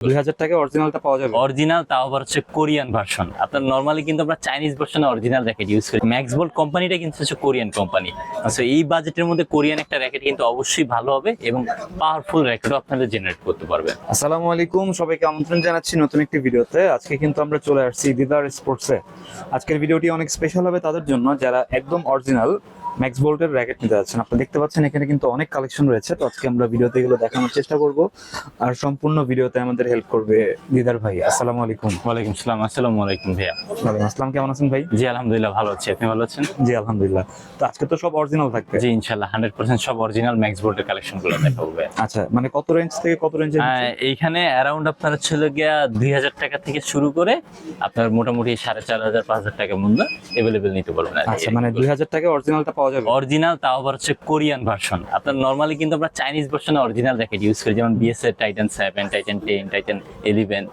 2000 টাকায় অরিজিনালটা পাওয়া যাবে। অরিজিনাল, তাও আবার হচ্ছে কোরিয়ান ভার্সন। আপনার নরমালি কিন্তু আমরা চাইনিজ ভার্সনে অরিজিনাল র্যাকেট ইউজ করি। ম্যাক্স বোল্ট কোম্পানিটা কিন্তু হচ্ছে কোরিয়ান কোম্পানি। সো এই বাজেটের মধ্যে কোরিয়ান একটা র্যাকেট কিন্তু অবশ্যই ভালো হবে এবং পাওয়ারফুল র্যাকেটও আপনারা জেনারেট করতে পারবেন। আসসালামু আলাইকুম, সবাইকে আমন্ত্রণ জানাচ্ছি নতুন একটি ভিডিওতে। আজকে কিন্তু আমরা চলে আসছি দিদার স্পোর্টসে। আজকের ভিডিওটি অনেক স্পেশাল হবে তাদের জন্য যারা একদম অরিজিনাল ম্যাক্স বোল্টের র্যাকেট নিতে যাচ্ছেন। আপনারা দেখতে পাচ্ছেন এখানে কিন্তু অনেক কালেকশন রয়েছে, তো আজকে আমরা ভিডিওতে এগুলো দেখানোর চেষ্টা করব। আর সম্পূর্ণ ভিডিওতে আমাদের হেল্প করবে দিদার ভাই। আসসালামু আলাইকুম। ওয়ালাইকুম সালাম। আসসালামু আলাইকুম ভাইয়া। ওয়ালাইকুম আসসালাম, কেমন আছেন ভাই? জি আলহামদুলিল্লাহ ভালো আছি, আপনি ভালো আছেন? জি আলহামদুলিল্লাহ। তো আজকে তো সব অরিজিনাল থাকবে। জি ইনশাআল্লাহ 100% সব অরিজিনাল ম্যাক্স বোল্টের কালেকশনগুলো দেখাবো ভাইয়া। আচ্ছা, মানে কত রেঞ্জ থেকে কত রেঞ্জের? এইখানে অ্যারাউন্ড আপনার ছিল গিয়া 2000 টাকা থেকে শুরু করে আপনার মোটামুটি 4500 5000 টাকা মূল্য अवेलेबल নিতে পারবেন। আচ্ছা, মানে 2000 টাকায় অরিজিনালটা পাওয়া যাবে। অরিজিনাল, তাও আবার হচ্ছে কোরিয়ান ভার্সন। আপনার নরমালি কিন্তু আমরা চাইনিজ ভার্সনে অরিজিনাল র্যাকেট ইউজ করি, যেমন বিএস এর টাইটান 7, টাইটান 10, টাইটান 11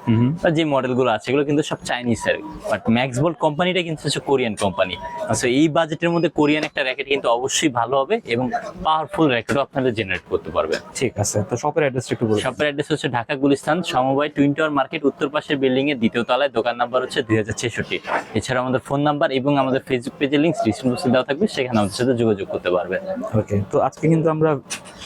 বা যে মডেলগুলো আছে এগুলো কিন্তু সব চাইনিজের। বাট ম্যাক্স বোল্ট কোম্পানিটা কিন্তু হচ্ছে কোরিয়ান কোম্পানি। সো এই বাজেটের মধ্যে কোরিয়ান একটা র্যাকেট কিন্তু অবশ্যই ভালো হবে এবং পাওয়ারফুল র্যাকেটও আপনারা জেনারেট করতে পারবেন। ঠিক আছে, তো শপের অ্যাড্রেসটা একটু বলুন। শপের অ্যাড্রেস হচ্ছে ঢাকা গুলিস্তান সমবায় টুইন টাওয়ার মার্কেট, উত্তর পাশের বিল্ডিং এর দ্বিতীয় তলায়। দোকান নাম্বার হচ্ছে 2066। এছাড়া আমাদের ফোন নাম্বার এবং আমাদের ফেসবুক পেজের লিংক ডিসক্রিপশন বক্সে দেওয়া থাকবে, সেখানে আমাদের সাথে যোগাযোগ করতে পারবেন। ওকে, তো আজকে কিন্তু আমরা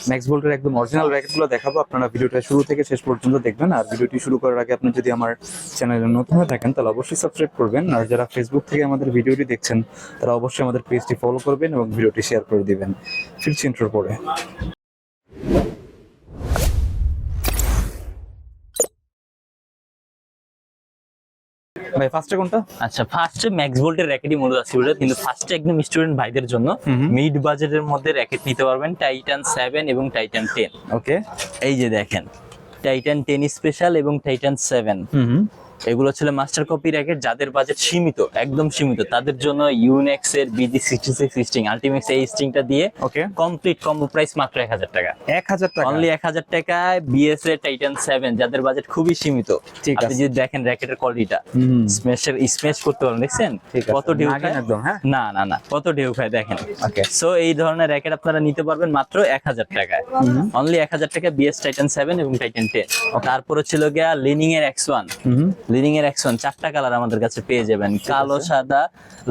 ম্যাক্স বোল্টের একদম অরিজিনাল র্যাকেটগুলো দেখাবো। আপনারা ভিডিওটা শুরু থেকে শেষ পর্যন্ত দেখবেন। আর ভিডিওটি শুরু করার আগে আপনি যদি আমার চ্যানেলে নতুন হয়ে থাকেন তাহলে অবশ্যই সাবস্ক্রাইব করবেন। আর যারা ফেসবুক থেকে আমাদের ভিডিওটি দেখছেন তারা অবশ্যই আমাদের পেজটি ফলো করবেন এবং ভিডিওটি শেয়ার করে দিবেন। ফিরছি ইন্ট্রোর পরে। ভাই ফার্স্টে কোনটা? আচ্ছা, ফার্স্টে ম্যাক্স বোল্টের র্যাকেটই মূলত আছে, কিন্তু ফার্স্টে একদম স্টুডেন্ট ভাইদের জন্য মিড বাজেটের মধ্যে র্যাকেট নিতে পারবেন, টাইটান 7 এবং টাইটান 10। ওকে, এই যে দেখেন টাইটান 10 স্পেশাল এবং টাইটান 7, এগুলো ছিল মাস্টার কপি র্যাকেট। যাদের বাজেট সীমিত, একদম সীমিত, তাদের জন্য ইউনেক্স এর BG66 স্ট্রিং, আলটিমেক্স এই স্ট্রিংটা দিয়ে ওকে, কমপ্লিট কম্বো প্রাইস মাত্র 1000 টাকা। 1000 টাকা অনলি 1000 টাকায় বিএস এর টাইটান 7, যাদের বাজেট খুবই সীমিত। ঠিক আছে, আপনি যদি দেখেন র্যাকেটের কোয়ালিটিটা, স্ম্যাশ করতে পারবেন, দেখছেন কত ঢেউ খায় একদম। হ্যাঁ, না না না, কত ঢেউ খায় দেখেন। ওকে, সো এই ধরনের র্যাকেট আপনারা নিতে পারবেন মাত্র 1000 টাকায়। অনলি 1000 টাকা বিএস টাইটান 7 এবং টাইটান 10। তারপরে ছিল গিয়া লিনিং এর X1। লিনিং এর X1 চারটা কালার আমাদের কাছে পেয়ে যাবেন, কালো, সাদা,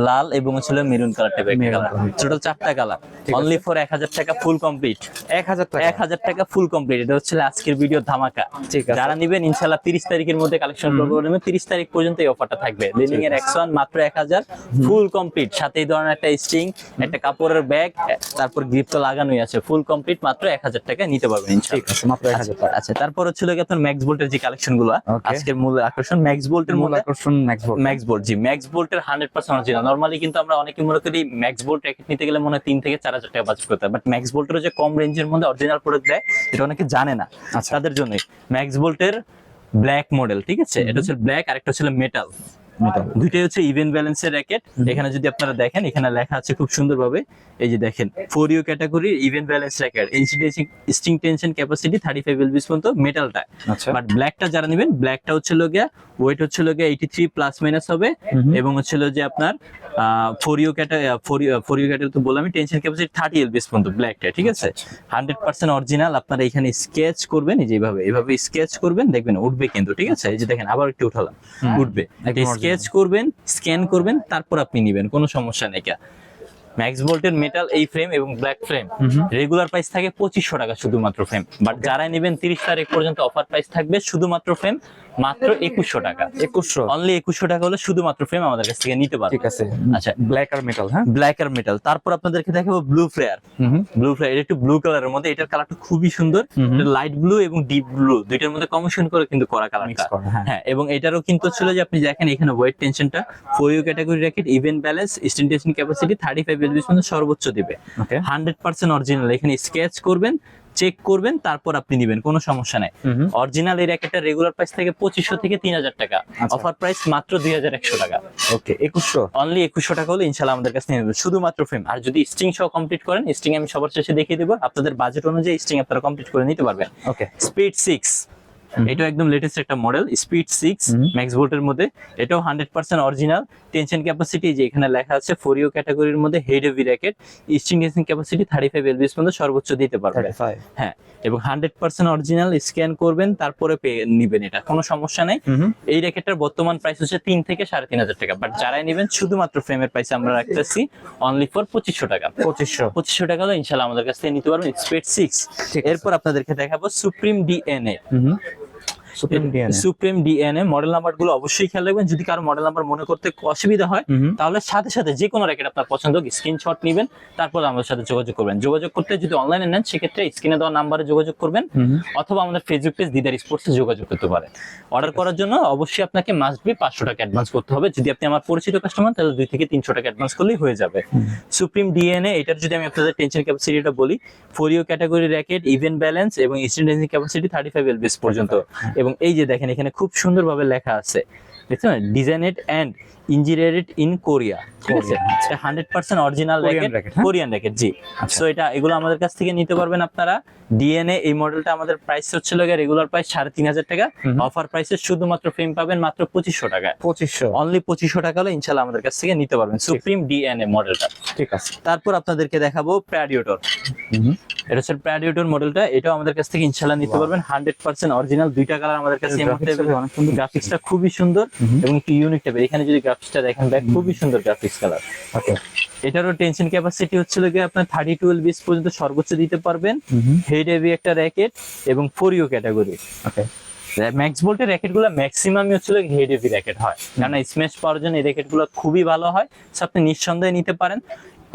লাল এবং ছিল মেরুন কালার টাইপের একটা কালার। টোটাল চারটা কালার, অনলি ফর 1000 টাকা ফুল কমপ্লিট। 1000 টাকা, 1000 টাকা ফুল কমপ্লিট। এটা হচ্ছে আজকের ভিডিও ধামাকা। ঠিক আছে, যারা নিবেন ইনশাআল্লাহ 30 তারিখের মধ্যে কালেকশন করবো, 30 তারিখ পর্যন্ত এই অফারটা থাকবে। লিনিং এর X1 মাত্র 1000 ফুল কমপ্লিট, সাথে এই ধরনের একটা স্ট্রিং, একটা কাপড়ের ব্যাগ, তারপর গ্রিপ তো লাগানোই আছে, ফুল কমপ্লিট মাত্র 1000 টাকা নিতে পারবেন ইনশাআল্লাহ। ঠিক আছে, মাত্র 1000 টাকা। আচ্ছা, তারপর হচ্ছে আপনার ম্যাক্স বোল্টের যে কালেকশন গুলো, আজকের মূল আকর্ষণ ম্যাক্স বোল্টের মূল আকর্ষণ ম্যাক্স বোল্ট। জি, ম্যাক্স বোল্টের 100% অরিজিনাল। নরমালি কিন্তু আমরা অনেকে মনে করি ম্যাক্স বোল্ট র্যাকেট নিতে গেলে মনে হয় 3 থেকে 4000 টাকা বাজেট করতে হয়, বাট ম্যাক্স বোল্টের যে কম রেঞ্জের মধ্যে অরিজিনাল প্রোডাক্ট দেয় এটা অনেকে জানে না। তাদের জন্যই ম্যাক্স বোল্টের ব্ল্যাক মডেল, ঠিক আছে, এটা হচ্ছে ব্ল্যাক আর একটা হচ্ছে মেটাল। দুইটাই হচ্ছে ইভেন্ট ব্যালেন্সের র্যাকেট। এখানে যদি আপনারা দেখেন, এখানে লেখা আছে খুব সুন্দরভাবে, এই যে দেখেন 4U category event balance racket, string tension capacity 35 lbs পর্যন্ত মেটালটা। বাট ব্ল্যাকটা যারা নেবেন, ব্ল্যাকটা হচ্ছে গিয়া ওয়েট হচ্ছে গিয়া 83 প্লাস মাইনাস হবে এবং হচ্ছে যে আপনার 4U ক্যাটাগরি তো বললাম, টেনশন ক্যাপাসিটি 30 lbs পর্যন্ত ব্ল্যাকটা, ঠিক আছে। 100% অরিজিনাল। আপনারা এখানে স্কেচ করবেন, এই যে এইভাবে স্কেচ করবেন, দেখবেন উঠবে কিন্তু, ঠিক আছে। এই যে দেখেন আবার একটু উঠালাম, উঠবে। স্কেচ করবেন, স্ক্যান করবেন, তারপর আপনি নিবেন, কোনো সমস্যা নেই। ম্যাক্স বোল্টের মেটাল এই ফ্রেম এবং ব্ল্যাক ফ্রেম রেগুলার প্রাইস থাকে 2500 টাকা শুধুমাত্র ফ্রেম, বাট যারা নেবেন 30 তারিখ পর্যন্ত অফার প্রাইস থাকবে শুধুমাত্র ফ্রেম মাত্র 2100 টাকা। 2100 অনলি 2100 টাকা হলে শুধুমাত্র ফ্রেম আমাদের কাছ থেকে নিতে পারবেন। ঠিক আছে, আচ্ছা, ব্ল্যাক আর মেটাল। হ্যাঁ, ব্ল্যাক আর মেটাল। তারপর আপনাদেরকে দেখাবো ব্লু ফ্লেয়ার। এটা একটু ব্লু কালারের মধ্যে, এটার কালারটা খুবই সুন্দর, লাইট ব্লু এবং ডিপ ব্লু দুইটার মধ্যে কম্বিনেশন করে কিন্তু করা কালারটা। হ্যাঁ, এবং এটারও কিন্তু ছিল যে আপনি দেখেন এখানে ওয়েট টেনশনটা 4U category racket, event balance, string tension capacity 35 lbs পর্যন্ত সর্বোচ্চ দিবে। 100% অরিজিনাল। এখানে স্কেচ করবেন, চেক করবেন, তারপর আপনি নিবেন, কোনো সমস্যা নাই। অরিজিনাল এই র্যাকেটটা রেগুলার প্রাইস থেকে 2500 থেকে 3000 টাকা, অফার প্রাইস মাত্র 2100 টাকা। ওকে, 2100 অনলি 2100 টাকা হলে ইনশাআল্লাহ আমাদের কাছে নিয়ে নেবেন শুধুমাত্র ফ্রেম। আর যদি স্ট্রিং সহ কমপ্লিট করেন, স্ট্রিং আমি সবার শেষে দেখিয়ে দেবো, আপনাদের বাজেট অনুযায়ী স্ট্রিং আপনারা কমপ্লিট করে নিতে পারবেন। ওকে, স্পিড 6 এটাও একদম লেটেস্ট একটা মডেল স্পিড 6 ম্যাক্স ভোল্টের মধ্যে, এটাও 100% অরিজিনাল। টেনশন ক্যাপাসিটি যে এখানে লেখা আছে 4U ক্যাটাগরির মধ্যে head heavy racket, string tension capacity 35 lbs পর্যন্ত সর্বোচ্চ দিতে পারবে। 35 হ্যাঁ, এবং 100% অরিজিনাল। স্ক্যান করবেন তারপরে নিবেন, এটা কোনো সমস্যা নেই। এই র্যাকেটটার বর্তমান প্রাইস হচ্ছে 3 থেকে 3,500 টাকা, বাট যারাই নেবেন শুধুমাত্র ফ্রেমের প্রাইস আমরা রাখতেছি অনলি ফর 2500 টাকা। 2500 টাকা হলে ইনশাআল্লাহ আমাদের কাছ থেকে নিতে পারবেন স্পিড 6। এরপর আপনাদেরকে দেখাবো supreme DNA. Supreme DNA model number গুলো অবশ্যই খেয়াল রাখবেন। যদি কারো মডেল নাম্বার মনে করতে অসুবিধা হয় তাহলে সাথে সাথে যে কোনো র্যাকেট আপনার পছন্দ স্ক্রিনশট নেবেন, তারপর আমাদের সাথে যোগাযোগ করবেন। যোগাযোগ করতে যদি অনলাইনে নেন সেক্ষেত্রে স্ক্রিনে দেওয়া নাম্বারে যোগাযোগ করবেন, অথবা আমাদের ফেসবুক পেজ দিদার স্পোর্টসে যোগাযোগ করতে পারেন। অর্ডার করার জন্য অবশ্যই আপনাকে মাস্ট বি 500 টাকা অ্যাডভান্স করতে হবে। যদি আপনি আমার পরিচিত কাস্টমার তাহলে 2 থেকে 300 টাকা অ্যাডভান্স করলেই হয়ে যাবে। সুপ্রিম ডিএনএ এটার যদি আমি আপনাদের টেনশন ক্যাপাসিটিটা বলি, 4U category racket, even balance এবং স্ট্রিং টেনশন ক্যাপাসিটি 35 এলবিএস পর্যন্ত। এবং এই যে দেখেন এখানে খুব সুন্দরভাবে লেখা আছে, দেখছেন, ডিজাইনেড এন্ড ইঞ্জিনিয়ার্ড ইন কোরিয়া। ঠিক আছে, এটা 100% অরিজিনাল র্যাকেট, কোরিয়ান র্যাকেট। জি, সো এটা এগুলো আমাদের কাছ থেকে নিতে পারবেন আপনারা। ডিএনএ এই মডেলটা আমাদের প্রাইস হচ্ছিল রেগুলার প্রাইস 3,500 টাকা, অফার প্রাইসে শুধুমাত্র ফ্রেম পাবেন মাত্র 2500 টাকায়। 2500 অনলি 2500 টাকা হলে ইনশাআল্লাহ আমাদের কাছ থেকে নিতে পারবেন সুপ্রিম ডিএনএ মডেলটা। ঠিক আছে, তারপর আপনাদেরকে দেখাবো প্যাডিওটর। এটা হচ্ছে প্যাডিওটর মডেলটা, এটাও আমাদের কাছ থেকে ইনশাআল্লাহ নিতে পারবেন 100% অরিজিনাল। দুইটা কালার আমাদের কাছে এই মুহূর্তে অনেক সুন্দর, গ্রাফিক্সটা খুবই সুন্দর এবং একটু ইউনিক টাইপের। এখানে যদি গ্রাফিক্সটা দেখেন ভাই খুবই সুন্দর গ্রাফিক্স কালার। ওকে, এটারও টেনশন ক্যাপাসিটি হচ্ছিল গিয়ে আপনার 32 এলবিএস পর্যন্ত সর্বোচ্চ দিতে পারবেন। হেড হেভি একটা র্যাকেট এবং 4U ক্যাটাগরি। ওকে, ম্যাক্স ভোল্টের র্যাকেট গুলো ম্যাক্সিমামই হচ্ছিল হেড হেভি র্যাকেট হয়, কারণ স্ম্যাশ পাওয়ার জন্য এই র্যাকেট গুলো খুবই ভালো হয়। সো আপনি নিঃসন্দেহে নিতে পারেন।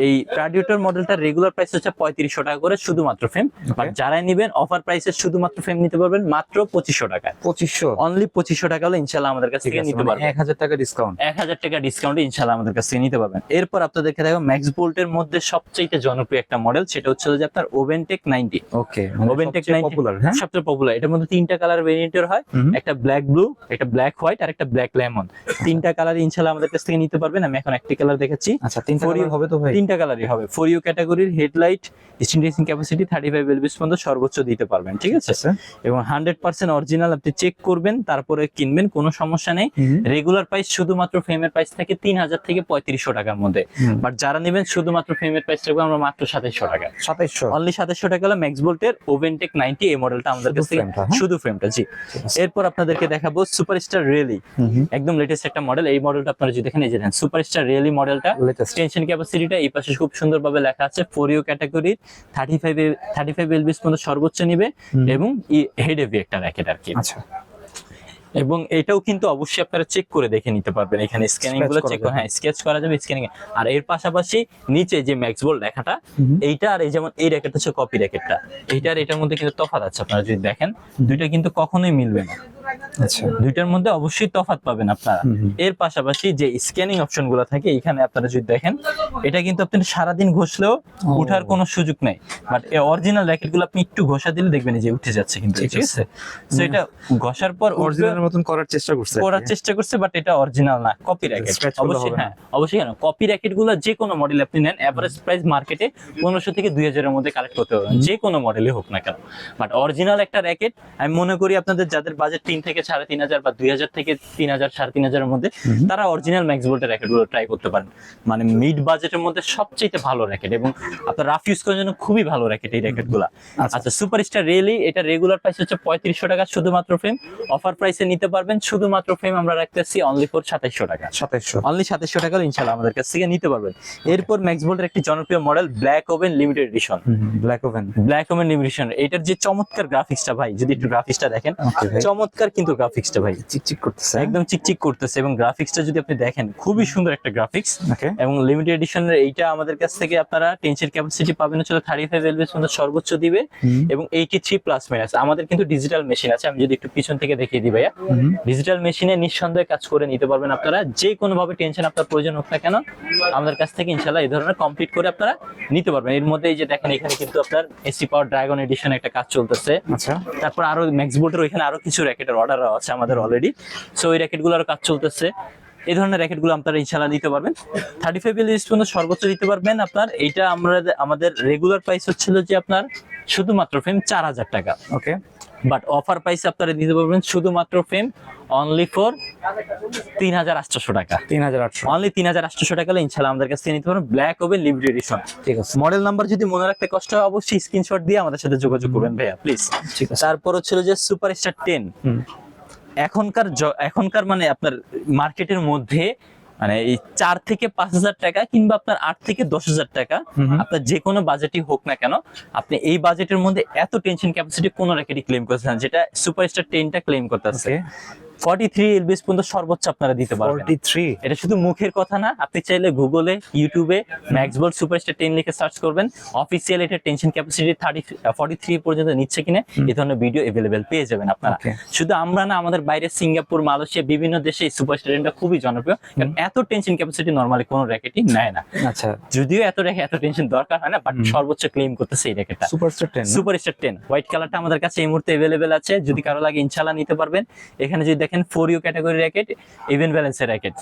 এই প্যাডিওটর মডেলটার রেগুলার প্রাইস হচ্ছে 3500 টাকা করে শুধুমাত্র ফ্রেম, বাট যারাই নেবেন অফার প্রাইসে শুধুমাত্র ফ্রেম নিতে পারবেন মাত্র 2500 টাকায়। 2500 অনলি 2500 টাকা হলে ইনশাআল্লাহ আমাদের কাছ থেকে নিতে পারবেন। 1000 টাকা ডিসকাউন্ট, 1000 টাকা ডিসকাউন্টে ইনশাআল্লাহ আমাদের কাছ থেকে নিতে পারবেন। এরপর আপনাদেরকে দেখো ম্যাক্স ভোল্টের মধ্যে সবচেয়ে জনপ্রিয় একটা মডেল, সেটা হচ্ছে যে আপনার ওভেনটেক 90। ওকে, ওভেনটেক 90 পপুলার, হ্যাঁ সবচেয়ে পপুলার। এটার মধ্যে 3টা কালার ভেরিয়েন্টের হয়, একটা ব্ল্যাক ব্লু, একটা ব্ল্যাক হোয়াইট আর একটা ব্ল্যাক লেমন। 3টা কালার ইনশাআল্লাহ আমাদের কাছ থেকে নিতে পারবেন। আমি এখন একটা কালার দেখাচ্ছি। আচ্ছা, 3টা কালার হবে তো ভাই? 3টা কালারই হবে। 4U ক্যাটাগরির headlight, string tension capacity 35 lbs পর্যন্ত সর্বোচ্চ দিতে পারবেন। ঠিক আছে, এবং 100% অরিজিনাল। আপনি চেক করবেন তারপরে কিনবেন, কোনো সমস্যা নেই। রেগুলার প্রাইস শুধুমাত্র ফ্রেমের প্রাইস থাকে 3000 থেকে 3500 টাকার মধ্যে, বাট যারা নেবেন শুধুমাত্র ফ্রেমের প্রাইস রাখবো আমরা মাত্র 2700 টাকা। 2700 অনলি 2700 টাকা হলো ম্যাক্স ভোল্টের ওভেনটেক 90 এই মডেলটা আমাদের কাছে শুধু ফ্রেমটা। জি, এরপর আপনাদেরকে দেখাবো সুপারস্টার রিয়েলি, একদম লেটেস্ট একটা মডেল। এই মডেলটা আপনারা যদি দেখেন, এই যে দেখেন সুপারস্টার রিয়েলি মডেলটা, টেনশন ক্যাপাসিটিটা এই পাশে খুব সুন্দরভাবে লেখা আছে 4U ক্যাটাগরির 35 এলবিএস পর্যন্ত সর্বোচ্চ নিবে এবং হেড হেভি একটা র্যাকেট আর কি। আচ্ছা, এবং এটাও কিন্তু অবশ্যই আপনারা চেক করে দেখে নিতে পারবেন। এখানে স্ক্যানিং গুলো চেক করে, হ্যাঁ স্কেচ করা যাবে স্ক্যানিং। আর এর পাশাপাশি নিচে যে ম্যাক্স ভোল্ট লেখাটা, এইটা আর এই যেমন এই র্যাকেটটা হচ্ছে কপি র্যাকেটটা, এইটার এটার মধ্যে কিন্তু তফাৎ আছে। আপনারা যদি দেখেন দুইটা কিন্তু কখনোই মিলবে না। আচ্ছা, দুইটার মধ্যে অবশ্যই তফাৎ পাবেন আপনারা। এর পাশাপাশি যে স্ক্যানিং অপশন গুলো থাকে এখানে আপনারা যদি দেখেন, এটা কিন্তু আপনি সারাদিন ঘষলেও উঠার কোনো সুযোগ নাই, বাট এই অরিজিনাল র্যাকেট গুলো আপনি একটু ঘষা দিলে দেখবেন যে উঠে যাচ্ছে কিন্তু। ঠিক আছে, সো এটা ঘষার পর অরিজিনাল মতন করার চেষ্টা করছে, বাট এটা অরিজিনাল না, কপি র্যাকেট। অবশ্যই, হ্যাঁ অবশ্যই। কেন কপি র্যাকেট গুলো যে কোনো মডেল আপনি নেন, এভারেজ প্রাইস মার্কেটে 1500 থেকে 2000 এর মধ্যে কালেক্ট করতে পারবেন, যে কোনো মডেলই হোক না কেন। বাট অরিজিনাল একটা র্যাকেট আমি মনে করি আপনাদের যাদের বাজেট 3 থেকে 3500 বা 2000 থেকে 3000 3500 এর মধ্যে, তারা অরিজিনাল ম্যাক্স ভোল্টের র্যাকেট গুলো ট্রাই করতে পারেন। মানে মিড বাজেটের মধ্যে সবচেয়ে ভালো র্যাকেট এবং আপনার রাফ ইউজ করার জন্য খুবই ভালো র্যাকেট এই র্যাকেট গুলা। আচ্ছা, সুপারস্টার রিয়েলি, এটা রেগুলার প্রাইস হচ্ছে 3500 টাকা শুধুমাত্র ফ্রেম, অফার প্রাইসে নিতে পারবেন শুধুমাত্র ফ্রেম আমরা রাখতেছি অনলি ফর 2700 টাকা। 2700 অনলি 2700 টাকা ইনশাআল্লাহ আমাদের কাছ থেকে নিতে পারবেন। এরপর ম্যাক্স ভোল্টের একটি জনপ্রিয় model black oven limited edition. Black oven limited edition, এটার যে চমৎকার গ্রাফিক্সটা ভাই, যদি একটু গ্রাফিক্সটা দেখেন, চমৎকার কিন্তু গ্রাফিক্সটা ভাই চিকচিক করতেছে, একদম চিকচিক করতেছে। এবং গ্রাফিক্সটা যদি আপনি দেখেন খুবই সুন্দর একটা গ্রাফিক্স। এবং লিমিটেড এডিশনের এইটা আমাদের কাছ থেকে আপনারা টেনশন ক্যাপাসিটি পাবেন হচ্ছে 35 এলবিএস পর্যন্ত সর্বোচ্চ দিবে এবং 83 প্লাস মাইনাস। আমাদের কিন্তু ডিজিটাল মেশিন আছে, আমি যদি একটু পিছন থেকে দেখিয়ে দিই ভাইয়া, ডিজিটাল মেশিনে নিঃসন্দেহে কাজ করে নিতে পারবেন আপনারা। যে কোনো ভাবে টেনশন আপনার প্রয়োজন হোক না কেন, আমাদের কাছ থেকে ইনশাআল্লাহ এই ধরনের কমপ্লিট করে আপনারা নিতে পারবেন। এর মধ্যে এই যে দেখেন এখানে কিন্তু আপনার এসি পাওয়ার ড্রাগন এডিশন একটা কাজ চলতেছে। আচ্ছা, তারপর আরো ম্যাক্স ভোল্টের ওইখানে আরো কিছু র্যাকেটের অর্ডার আছে আমাদের অলরেডি, সো ওই র্যাকেট গুলোর কাজ চলতেছে। এই ধরনের র্যাকেট গুলো আপনারা ইনশাআল্লাহ নিতে পারবেন। 35 এলবিএস পর্যন্ত সর্বোচ্চ দিতে পারবেন আপনার। এইটা আমাদের রেগুলার প্রাইস হচ্ছিল যে আপনার শুধুমাত্র ফ্রেম 4000 টাকা। ওকে, বাট অফার প্রাইসে আপনারা দিতে পারবেন শুধুমাত্র ফ্রেম অনলি ফর 3800 টাকা। 3800। অনলি 3800 টাকা হলে ইনশাআল্লাহ আমাদের কাছ থেকে নিতে পারবেন ব্ল্যাক হবে লিমিটেড এডিশন। ঠিক আছে। মডেল নাম্বার যদি মনে রাখতে কষ্ট হয় অবশ্যই স্ক্রিনশট দিয়ে আমাদের সাথে যোগাযোগ করবেন ভাইয়া প্লিজ। ঠিক আছে। তারপর হচ্ছিল যে সুপারস্টার 10। এখনকার মানে আপনার মার্কেটের মধ্যে মানে এই 4 থেকে 5000 টাকা কিংবা আপনার 8 থেকে 10000 টাকা আপনার যে কোনো বাজেটই হোক না কেন, আপনি এই বাজেটের মধ্যে এত টেনশন ক্যাপাসিটি কোন র্যাকেটই ক্লেম করতেছেন না, যেটা সুপারস্টার 10টা ক্লেম করতেছে। 43 এলবিএস পর্যন্ত সর্বোচ্চ আপনারা দিতে পারবেন। 43। এটা শুধু মুখের কথা না, আপনি চাইলে গুগলে ইউটিউবে ম্যাক্সবোল্ট সুপারস্টার 10 লিখে সার্চ করবেন, অফিসিয়াল এটা টেনশন ক্যাপাসিটি 43 পর্যন্ত নিচ্ছে কিনা এই ধরনের ভিডিও अवेलेबल পেয়ে যাবেন আপনারা। শুধু আমরা না, আমাদের বাইরে সিঙ্গাপুর, মালয়েশিয়া বিভিন্ন দেশে এই সুপারস্টার 10টা খুবই জনপ্রিয়, কারণ এত টেনশন ক্যাপাসিটি নরমালি কোনো র্যাকেটই নেয় না। আচ্ছা, যদিও এত টেনশন দরকার হয় না, বাট সর্বোচ্চ ক্লেম করতেছে এই র্যাকেটটা সুপারস্টার 10। সুপারস্টার 10 হোয়াইট কালারটা আমাদের কাছে এই মুহূর্তে अवेलेबल আছে, যদি কারো লাগে ইনশাআল্লাহ নিতে পারবেন। এখানে যদি দেখেন 4U ক্যাটাগরি র্যাকেট, ইভেন ব্যালেন্সের র্যাকেট,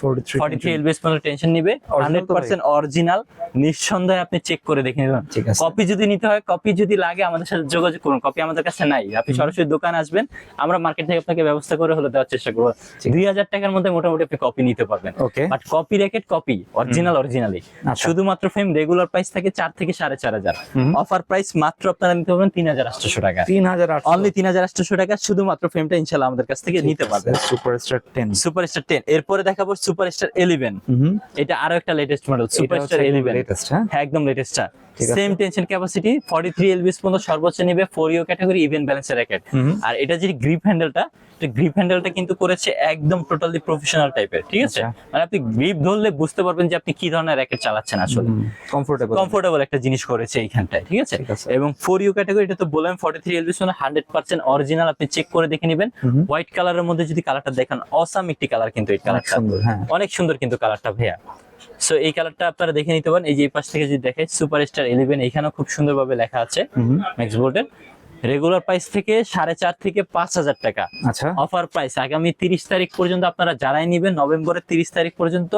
43 এলবিএস পর্যন্ত টেনশন নিবে, 100% অরিজিনাল, নিঃসন্দেহে আপনি চেক করে দেখে নেবেন। কপি যদি নিতে হয়, কপি যদি লাগে আমাদের সাথে যোগাযোগ করুন, কপি আমাদের কাছে নাই, আপনি সরাসরি দোকানে আসবেন, আমরা মার্কেট থেকে আপনাকে ব্যবস্থা করে হলে দেওয়ার চেষ্টা করব। 2000 টাকার মধ্যে মোটামুটি আপনি কপি নিতে পারবেন। But copy racket copy, originally. শুধুমাত্র ফ্রেম রেগুলার প্রাইস থাকে 4 থেকে 4500, অফার প্রাইস মাত্র আপনারা নিতে পারবেন 3800 টাকা। 3800, অনলি 3800 টাকা শুধুমাত্র ফ্রেমটা ইনশাআল্লাহ আমাদের কাছ থেকে নিতে পারবেন। সুপারস্টার 10। সুপারস্টার 10 এরপরে দেখাবো সুপারস্টার 11। এটা আরো একটা লেটেস্ট মডেল, সুপারস্টার 11 লেটেস্ট। হ্যাঁ একদম latest. Same tension capacity 43 lbs পর্যন্ত সর্বোচ্চ নেবে, 4U ক্যাটাগরি, ইভেন ব্যালেন্সের র্যাকেট। আর এটা যে গ্রিপ হ্যান্ডেলটা কিন্তু করেছে একদম টোটালি প্রফেশনাল টাইপের, ঠিক আছে? মানে আপনি গ্রিপ ধরলে বুঝতে পারবেন যে আপনি কি ধরনের র্যাকেট চালাচ্ছেন, আসলে কমফোর্টেবল একটা জিনিস করেছে এইখানটায়, ঠিক আছে? এবং 4U ক্যাটাগরি, এটা তো বললাম 43 এলবিএস মানে 100% অরিজিনাল, আপনি চেক করে দেখে নেবেন। হোয়াইট কালারের মধ্যে যদি কালারটা দেখেন, অসাম একটি কালার কিন্তু এই কালারটা, অনেক সুন্দর কিন্তু কালারটা ভাইয়া। সো এই কালারটা আপনারা দেখে নিতে পারেন। এই যে এই পাশ থেকে যদি দেখেন সুপারস্টার 11, এখানেও খুব সুন্দরভাবে লেখা আছে ম্যাক্সবোল্টের। রেগুলার প্রাইস থেকে 4500 থেকে 5000 টাকা। আচ্ছা, অফার প্রাইস আগামী 30 তারিখ পর্যন্ত আপনারা যারাই নেবেন, নভেম্বরের 30 তারিখ পর্যন্ত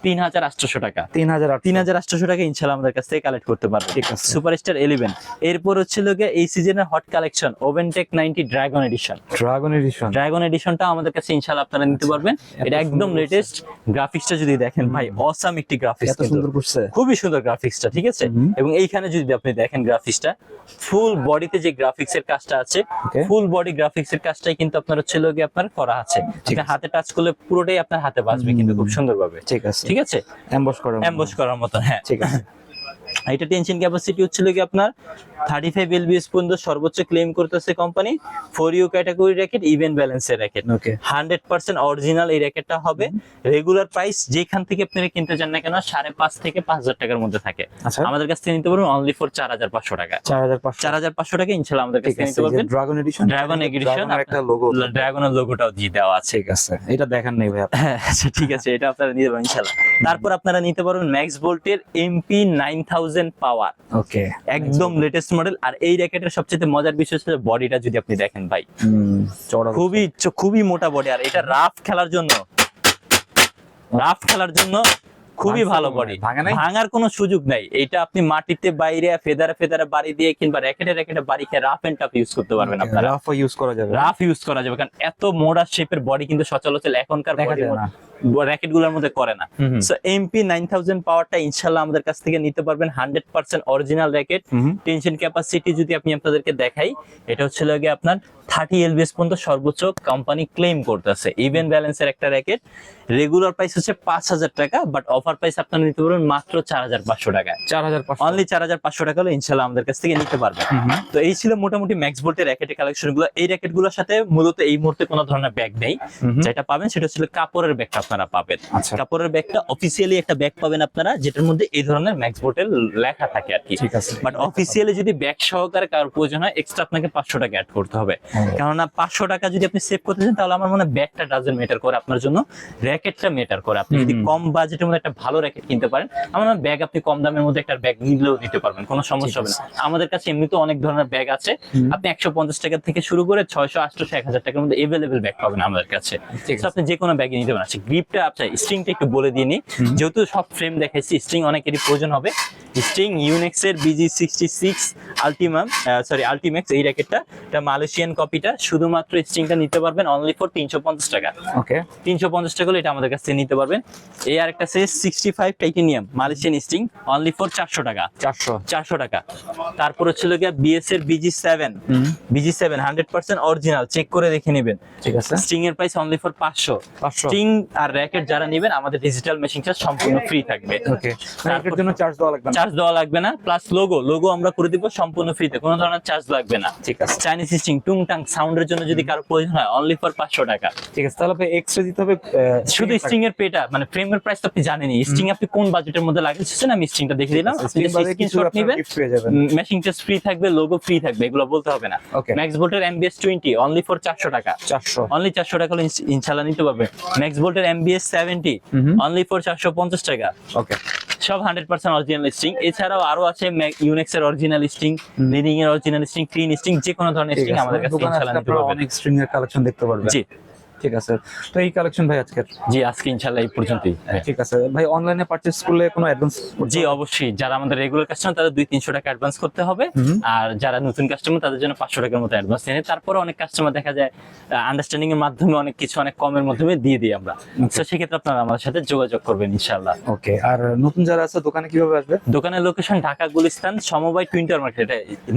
3800 টাকা। 3800 টাকা ইনশাআল্লাহ আমাদের কাছ থেকে কালেক্ট করতে পারবেন। ঠিক আছে। সুপারস্টার 11 এরপর হচ্ছে লোকে এই সিজনের হট কালেকশন ওভেনটেক 90 ড্রাগন এডিশনটা আমাদের কাছে ইনশাআল্লাহ আপনারা নিতে পারবেন। এটা একদম লেটেস্ট, গ্রাফিক্সটা যদি দেখেন ভাই, অসাম একটি গ্রাফিক্স, এত সুন্দর করছে, খুবই সুন্দর গ্রাফিক্সটা, ঠিক আছে? এবং এইখানে যদি আপনি দেখেন গ্রাফিক্সটা, ফুল বডিতে যে গ্রাফিক্সের কাজটা আছে, ফুল বডি গ্রাফিক্সের কাজটাই কিন্তু আপনার হচ্ছে লোকে আপনার করা আছে। আপনি হাতে টাচ করলে পুরোটাই আপনার হাতে বাজবে কিন্তু খুব সুন্দরভাবে, ঠিক আছে? এমবস করার মতো, হ্যাঁ ঠিক আছে। এটা টেনশন ক্যাপাসিটি হচ্ছিল কি আপনার 35 এলবিএস পর্যন্ত সর্বোচ্চ ক্লেম করতেছে company. 4U category racket, even ব্যালেন্সের র্যাকেট, 100% অরিজিনাল এই র্যাকেটটা হবে। রেগুলার প্রাইস যেখান থেকে আপনারা কিনতে চান না কেন 5.5 থেকে 5000 টাকার মধ্যে থাকে, আমাদের কাছ থেকে নিতে পারবেন অনলি ফর 4500 টাকা। 4500 টাকা ইনশাআল্লাহ আমাদের কাছ থেকে নিতে পারবেন। ড্রাগন এডিশন একটা লোগো, ড্রাগনের লোগোটাও দিয়ে দেওয়া আছে, ঠিক আছে? এটা দেখেন নাই ভাই, আচ্ছা ঠিক আছে, এটা আপনারা নিতে পারবেন ইনশাআল্লাহ। তারপর আপনারা নিতে পারবেন ম্যাক্সবোল্টের MP 9000 পাওয়ার, একদম লেটেস্ট মডেল। আর এই র্যাকেটের সবচেয়ে মজার বিষয় হচ্ছে বডিটা যদি আপনি দেখেন ভাই, খুবই মোটা বডি। আর এটা রাফ খেলার জন্য খুবই ভালো বডি, ভাঙার কোনো সুযোগ নাই। এটা আপনি মাটিতে বাইরে ফেদারে বাড়ি দিয়ে কিংবা র্যাকেটে বাড়ি খেয়ে রাফ এন্ড টাফ ইউজ করতে পারবেন। আপনারা রাফ ইউজ করা যাবে, কারণ এত মোটা শেপের বডি কিন্তু সচরাচর এখনকার র্যাকেট গুলোর মধ্যে করে না। সো MP 9000 পাওয়ারটা ইনশাআল্লাহ আমাদের কাছ থেকে নিতে পারবেন। 100% অরিজিনাল র্যাকেট। টেনশন ক্যাপাসিটি যদি আমি আপনাদেরকে দেখাই, এটা হচ্ছে লাগে আপনার 30 এলবিএস পর্যন্ত সর্বোচ্চ কোম্পানি ক্লেম করতেছে, ইভেন ব্যালেন্সের একটা র্যাকেট। রেগুলার প্রাইস হচ্ছে 5000 টাকা, বাট অফার প্রাইস আপনারা নিতে পারবেন মাত্র 4500 টাকা। অনলি 4500 টাকা হলে ইনশাআল্লাহ আমাদের কাছ থেকে নিতে পারবেন। তো এই ছিল মোটামুটি ম্যাক্সবোল্টের র্যাকেটের কালেকশন গুলো। এই র্যাকেট গুলোর সাথে মূলত এই মুহূর্তে কোনো ধরনের ব্যাগ নেই, যেটা পাবেন সেটা হচ্ছে কাপড়ের ব্যাগটা আপনারা পাবেন। কাপড়ের ব্যাগটা অফিসিয়ালি একটা ব্যাগ পাবেন আপনারা, যেটার মধ্যে এই ধরনের ম্যাক্সবোল্টের লেখা থাকে আর কি। বাট অফিসিয়ালি যদি ব্যাগ সহকারে কারোর প্রয়োজন হয়, এক্সট্রা আপনাকে 500 টাকা অ্যাড করতে হবে। কেননা 500 টাকা যদি আপনি সেভ করতে চান, তাহলে আমার মনে হয় ব্যাগটা ডাজেন্ট ম্যাটার করে আপনার জন্য, র্যাকেটটা ম্যাটার করে। আপনি যদি কম বাজেটের মধ্যে একটা ভালো র্যাকেট কিনতে পারেন, আমার মনে হয় ব্যাগ আপনি কম দামের মধ্যে একটা ব্যাগ নিলেও নিতে পারবেন, কোনো সমস্যা হবে না। আমাদের কাছে এমনিতে অনেক ধরনের ব্যাগ আছে, আপনি 150 টাকা থেকে শুরু করে 600, 800, 1000 টাকার মধ্যে এভেলেবেল ব্যাগ পাবেন আমাদের কাছে। আপনি যে কোনো ব্যাগে নিতে পারেন। গ্রিপটা আপনার স্ট্রিংটা একটু বলে দিয়ে নি, যেহেতু সব ফ্রেম দেখাইছি, স্ট্রিং অনেকেরই প্রয়োজন হবে। স্টিং ইউনেক্স এর BG66 আল্টিম্যাক্স এই র্যাকেটটা, এটা মালয়েশিয়ান কপিটা। শুধুমাত্র স্টিংটা নিতে পারবেন অনলি ফর 350 টাকা। ওকে, 350 টাকা হলে এটা আমাদের কাছ থেকে নিতে পারবেন। এই আর একটা আছে 65 titanium Malaysian string, only for 400 টাকা। 400 টাকা। তারপর হচ্ছিল গিয়া বিএস এর BG7 100% অরিজিনাল, চেক করে দেখে নেবেন। ঠিক আছে। স্টিং এর প্রাইস অনলি ফর 500। 500। স্টিং আর র্যাকেট যারা নেবেন আমাদের ডিজিটাল মেশিং চার্জ সম্পূর্ণ ফ্রি থাকবে। ওকে, এর জন্য চার্জ দেওয়া লাগবে না? চার্জ দেওয়া লাগবে না, প্লাস লোগো আমরা করে দিব সম্পূর্ণ ফ্রিতে, কোনো ধরনের চার্জ লাগবে না। ঠিক আছে। চাইনিজ স্টিং টুংটাং সাউন্ডের জন্য যদি কারো প্রয়োজন হয় অনলি ফর 500 টাকা। ঠিক আছে, তাহলে এক্সট্রা দিতে হবে। শুধু স্টিং এর পেটা মানে ফ্রেমের প্রাইস তো আপনি জানেনই, স্টিং আপনি কোন বাজেটের মধ্যে লাগিয়েছেন আমি স্টিংটা দেখে দিলাম, আপনি স্ক্রিনশট নেবেন, মেশিং চার্জ ফ্রি থাকবে, লোগো ফ্রি থাকবে, এগুলো বলতে হবে না। ম্যাক্স ভোল্টের MBS 20 অনলি ফর 400 টাকা। 400 অনলি 400 টাকা হলে ইনশাআল্লাহ নিতে পারবেন। ম্যাক্স ভোল্টের MBS 70 অনলি ফর 450 টাকা। ওকে, সব 100% অরিজিনাল স্টিং। এছাড়াও আরো আছে ইউনেক্স এর অরিজিনাল স্টিং, লিডিং এর অরিজিনাল স্টিং, ক্লিন স্টিং, যে কোনো ধরনের স্টিং আমাদের কাছে ইনশাআল্লাহ নিতে পারবেন। অনেক স্ট্রিং এর কালেকশন দেখতে পারবেন। জি, ঠিক আছে। তো এই কালেকশন ভাই আজকে? জি, আজকে ইনশাআল্লাহ এই পর্যন্তই। ঠিক আছে ভাই, অনলাইনে পারচেজ করলে কোনো অ্যাডভান্স? জি অবশ্যই, যারা আমাদের রেগুলার কাস্টমার তাদের 200-300 টাকা অ্যাডভান্স করতে হবে, আর যারা নতুন কাস্টমার তাদের জন্য 500 টাকার মতো অ্যাডভান্স নেয়। তারপরে অনেক কাস্টমার দেখা যায় আন্ডারস্ট্যান্ডিং এর মাধ্যমে অনেক কিছু অনেক কমের মাধ্যমে দিয়ে দিই আমরা। তো সেক্ষেত্রে আপনারা আমাদের সাথে যোগাযোগ করবেন ইনশাআল্লাহ। ওকে, আর নতুন যারা আছে দোকানে কিভাবে আসবে? দোকানের লোকেশন ঢাকা গুলিস্তান সমবায় টুইন টাওয়ার মার্কেট,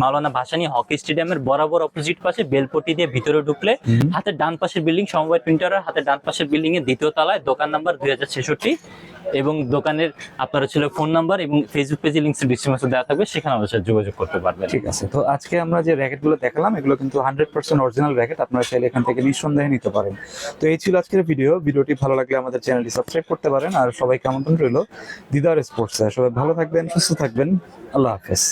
মাওলানা ভাসানী হকি স্টেডিয়ামের বরাবর অপোজিট পাশে বেলপট্টি দিয়ে ভিতরে ঢুকলে হাতের ডান পাশের বিল্ডিং সমবায় টুইন টাওয়ার, হাতের ডান পাশের বিল্ডিং এর দ্বিতীয় তলায়, দোকান নাম্বার 2066, এবং দোকানের আপনার ছিল ফোন নাম্বার এবং ফেসবুক পেজে লিংক ডিসক্রিপশনে দেওয়া থাকবে, সেখানে আমাদের সাথে যোগাযোগ করতে পারবেন। ঠিক আছে। তো আজকে আমরা যে র্যাকেটগুলো দেখালাম এগুলো কিন্তু 100% অরিজিনাল র্যাকেট, আপনারা চাইলে এখান থেকে নিঃসন্দেহে নিতে পারেন। তো এই ছিল আজকের ভিডিওটি ভালো লাগলে আমাদের চ্যানেলটি সাবস্ক্রাইব করতে পারেন, আর সবাইকে আমন্ত্রণ রইল দিদার স্পোর্টসে। সবাই ভালো থাকবেন, সুস্থ থাকবেন, আল্লাহ হাফেজ।